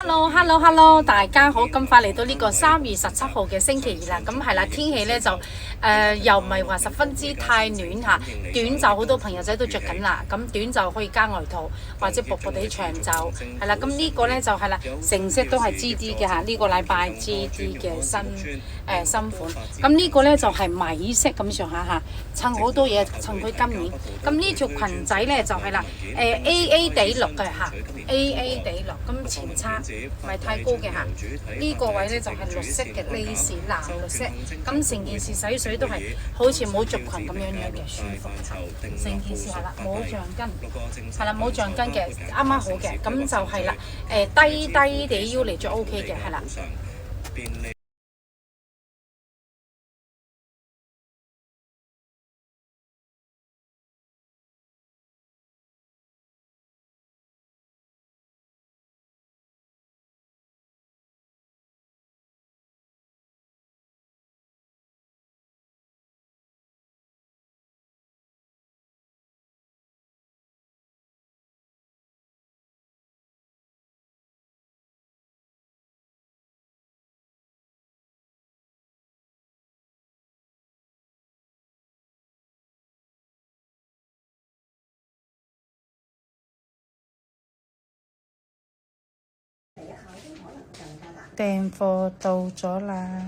Hello，大家好，咁快嚟到呢個3月17號嘅星期二啦，咁係啦，天氣咧就又唔係話十分之太暖嚇，短袖好多朋友仔都着緊啦，咁短袖可以加外套或者薄薄地長袖，係啦，咁呢個咧就係啦，成色都係 GD 嘅嚇，呢個禮拜 GD 嘅新款，咁呢個咧就係米色咁上下嚇，襯好多嘢，襯佢今年，咁呢條裙仔咧就係啦，AA 底綠嘅嚇，AA 底綠，咁前叉。唔係太高嘅嚇，呢個位咧就係綠色嘅 lace 藍綠色，咁成件事洗水都係好似冇着裙咁樣嘅舒服，成件事係啦，冇橡筋，係啦冇橡筋嘅，啱啱好嘅，咁就係啦，低地腰嚟着 OK 嘅，係啦。訂貨到咗啦！